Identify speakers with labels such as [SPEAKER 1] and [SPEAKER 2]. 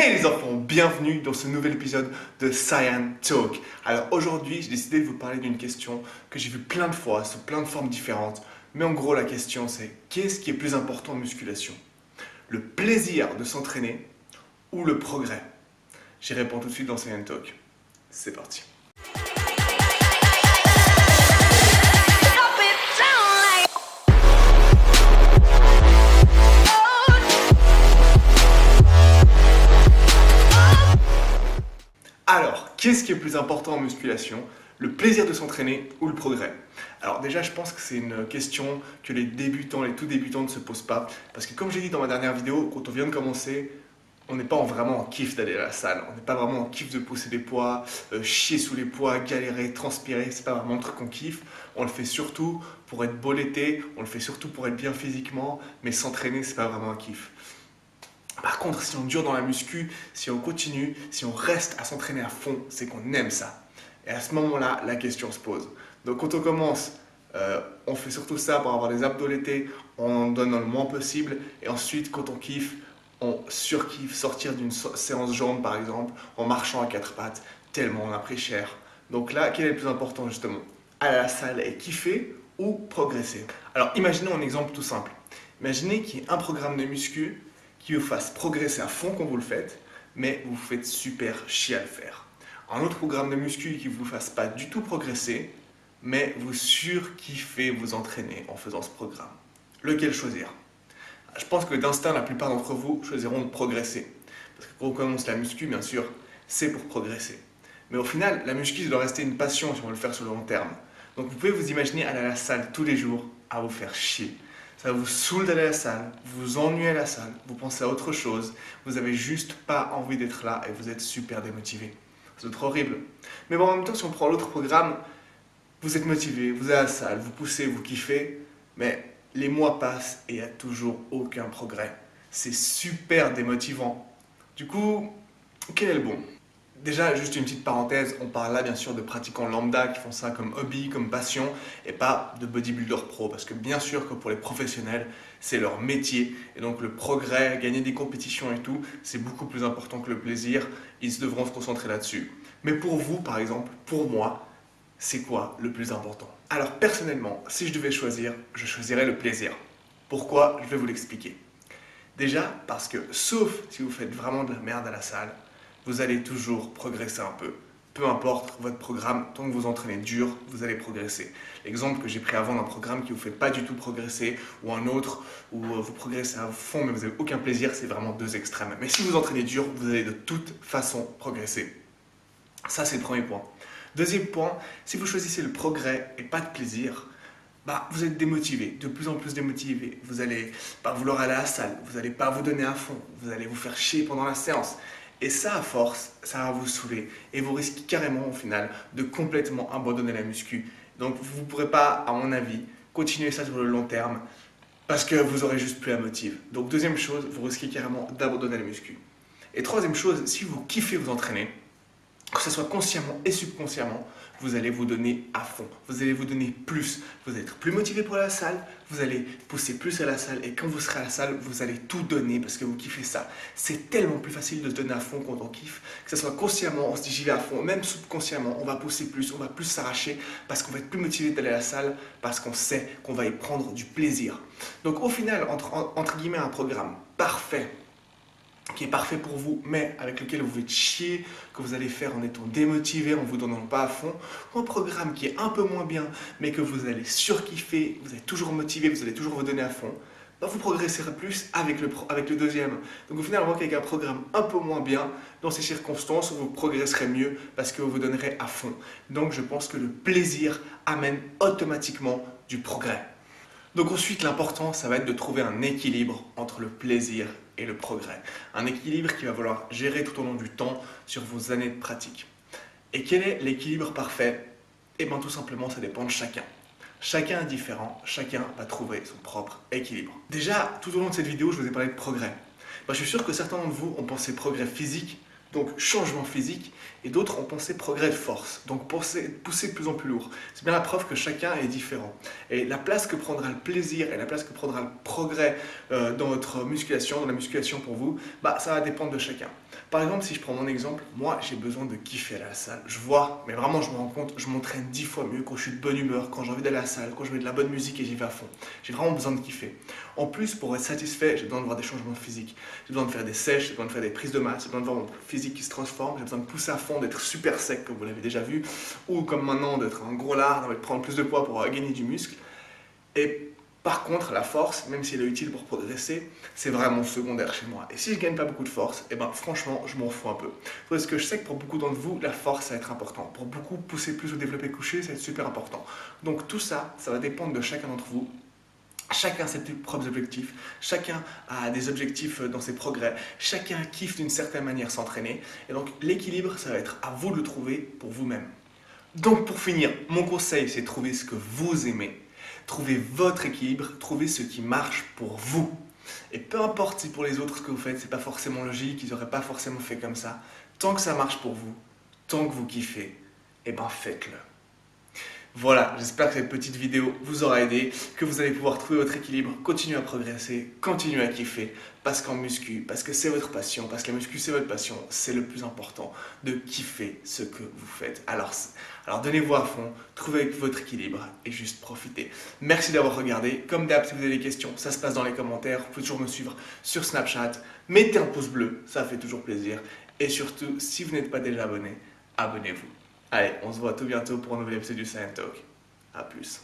[SPEAKER 1] Hey les enfants, bienvenue dans ce nouvel épisode de Science Talk. Alors aujourd'hui, j'ai décidé de vous parler d'une question que j'ai vue plein de fois, sous plein de formes différentes. Mais en gros, la question c'est, qu'est-ce qui est plus important en musculation? Le plaisir de s'entraîner ou le progrès? J'y réponds tout de suite dans Science Talk. C'est parti. Alors, qu'est-ce qui est plus important en musculation? Le plaisir de s'entraîner ou le progrès? Alors déjà, je pense que c'est une question que les débutants, les tout débutants ne se posent pas. Parce que comme j'ai dit dans ma dernière vidéo, quand on vient de commencer, on n'est pas vraiment en kiff d'aller à la salle. On n'est pas vraiment en kiff de pousser des poids, chier sous les poids, galérer, transpirer. C'est pas vraiment le truc qu'on kiffe. On le fait surtout pour être beau l'été, on le fait surtout pour être bien physiquement, mais s'entraîner, c'est pas vraiment un kiff. Par contre, si on dure dans la muscu, si on continue, si on reste à s'entraîner à fond, c'est qu'on aime ça. Et à ce moment-là, la question se pose. Donc quand on commence, on fait surtout ça pour avoir des abdos l'été, on en donne le moins possible. Et ensuite, quand on kiffe, on surkiffe sortir d'une séance jambes par exemple, en marchant à quatre pattes, tellement on a pris cher. Donc là, quel est le plus important justement? Aller à la salle et kiffer ou progresser? Alors imaginons un exemple tout simple. Imaginez qu'il y ait un programme de muscu qui vous fasse progresser à fond quand vous le faites, mais vous faites super chier à le faire. Un autre programme de muscu qui ne vous fasse pas du tout progresser, mais vous surkiffez vous entraîner en faisant ce programme. Lequel choisir? Je pense que d'instinct, la plupart d'entre vous choisiront de progresser. Parce que quand on commence la muscu, bien sûr, c'est pour progresser. Mais au final, la muscu, ça doit rester une passion si on veut le faire sur le long terme. Donc vous pouvez vous imaginer aller à la salle tous les jours à vous faire chier. Ça vous saoule d'aller à la salle, vous vous ennuyez à la salle, vous pensez à autre chose, vous n'avez juste pas envie d'être là et vous êtes super démotivé. C'est trop horrible. Mais bon, en même temps, si on prend l'autre programme, vous êtes motivé, vous êtes à la salle, vous poussez, vous kiffez, mais les mois passent et il n'y a toujours aucun progrès. C'est super démotivant. Du coup, quel est le bon? Déjà, juste une petite parenthèse, on parle là bien sûr de pratiquants lambda qui font ça comme hobby, comme passion, et pas de bodybuilder pro, parce que bien sûr que pour les professionnels, c'est leur métier, et donc le progrès, gagner des compétitions et tout, c'est beaucoup plus important que le plaisir, ils devront se concentrer là-dessus. Mais pour vous, par exemple, pour moi, c'est quoi le plus important? Alors personnellement, si je devais choisir, je choisirais le plaisir. Pourquoi? Je vais vous l'expliquer. Déjà, parce que, sauf si vous faites vraiment de la merde à la salle, vous allez toujours progresser un peu. Peu importe votre programme, tant que vous entraînez dur, vous allez progresser. L'exemple que j'ai pris avant d'un programme qui ne vous fait pas du tout progresser, ou un autre où vous progressez à fond mais vous n'avez aucun plaisir, c'est vraiment deux extrêmes. Mais si vous entraînez dur, vous allez de toute façon progresser. Ça, c'est le premier point. Deuxième point, si vous choisissez le progrès et pas de plaisir, vous êtes démotivé, de plus en plus démotivé. Vous allez pas vouloir aller à la salle, vous n'allez pas vous donner à fond, vous allez vous faire chier pendant la séance. Et ça, à force, ça va vous saouler. Et vous risquez carrément, au final, de complètement abandonner la muscu. Donc, vous ne pourrez pas, à mon avis, continuer ça sur le long terme parce que vous aurez juste plus la motive. Donc, deuxième chose, vous risquez carrément d'abandonner la muscu. Et troisième chose, si vous kiffez vous entraîner, que ce soit consciemment et subconsciemment, vous allez vous donner à fond. Vous allez vous donner plus. Vous allez être plus motivé pour la salle. Vous allez pousser plus à la salle. Et quand vous serez à la salle, vous allez tout donner parce que vous kiffez ça. C'est tellement plus facile de se donner à fond quand on kiffe. Que ce soit consciemment, on se dit j'y vais à fond. Même subconsciemment, on va pousser plus. On va plus s'arracher parce qu'on va être plus motivé d'aller à la salle. Parce qu'on sait qu'on va y prendre du plaisir. Donc au final, entre guillemets, un programme parfait, qui est parfait pour vous, mais avec lequel vous faites chier, que vous allez faire en étant démotivé, en ne vous donnant pas à fond, ou un programme qui est un peu moins bien, mais que vous allez surkiffer, vous êtes toujours motivé, vous allez toujours vous donner à fond, vous progresserez plus avec le deuxième. Donc au final, on voit qu'avec un programme un peu moins bien, dans ces circonstances, vous progresserez mieux parce que vous vous donnerez à fond. Donc je pense que le plaisir amène automatiquement du progrès. Donc ensuite, l'important, ça va être de trouver un équilibre entre le plaisir et le progrès. Un équilibre qui va falloir gérer tout au long du temps sur vos années de pratique. Et quel est l'équilibre parfait? Eh bien tout simplement, ça dépend de chacun. Chacun est différent, chacun va trouver son propre équilibre. Déjà, tout au long de cette vidéo, je vous ai parlé de progrès. Je suis sûr que certains d'entre vous ont pensé progrès physique, donc changement physique, et d'autres ont pensé progrès de force, donc pousser de plus en plus lourd. C'est bien la preuve que chacun est différent. Et la place que prendra le plaisir et la place que prendra le progrès dans votre musculation, dans la musculation pour vous, ça va dépendre de chacun. Par exemple, si je prends mon exemple, moi j'ai besoin de kiffer à la salle. Je vois, mais vraiment je me rends compte, je m'entraîne 10 fois mieux quand je suis de bonne humeur, quand j'ai envie d'aller à la salle, quand je mets de la bonne musique et j'y vais à fond. J'ai vraiment besoin de kiffer. En plus, pour être satisfait, j'ai besoin de voir des changements physiques. J'ai besoin de faire des sèches, j'ai besoin de faire des prises de masse, j'ai besoin de voir mon physique qui se transforme, j'ai besoin de pousser à fond, d'être super sec comme vous l'avez déjà vu, ou comme maintenant d'être un gros lard, de prendre plus de poids pour gagner du muscle. Et par contre, la force, même si elle est utile pour progresser, c'est vraiment secondaire chez moi. Et si je ne gagne pas beaucoup de force, franchement, je m'en fous un peu. Parce que je sais que pour beaucoup d'entre vous, la force, ça va être important. Pour beaucoup, pousser plus ou développer couché, ça va être super important. Donc tout ça, ça va dépendre de chacun d'entre vous. Chacun a ses propres objectifs, chacun a des objectifs dans ses progrès, chacun kiffe d'une certaine manière s'entraîner. Et donc l'équilibre, ça va être à vous de le trouver pour vous-même. Donc pour finir, mon conseil, c'est de trouver ce que vous aimez. Trouvez votre équilibre, trouvez ce qui marche pour vous. Et peu importe si pour les autres ce que vous faites, c'est pas forcément logique, ils n'auraient pas forcément fait comme ça. Tant que ça marche pour vous, tant que vous kiffez, faites-le. Voilà, j'espère que cette petite vidéo vous aura aidé, que vous allez pouvoir trouver votre équilibre, continuer à progresser, continuer à kiffer, parce qu'en muscu, parce que c'est votre passion, parce que la muscu c'est votre passion, c'est le plus important, de kiffer ce que vous faites. Alors donnez-vous à fond, trouvez votre équilibre et juste profitez. Merci d'avoir regardé, comme d'hab si vous avez des questions, ça se passe dans les commentaires, vous pouvez toujours me suivre sur Snapchat, mettez un pouce bleu, ça fait toujours plaisir, et surtout, si vous n'êtes pas déjà abonné, abonnez-vous. Allez, on se voit tout bientôt pour un nouvel épisode du Silent Talk. A plus.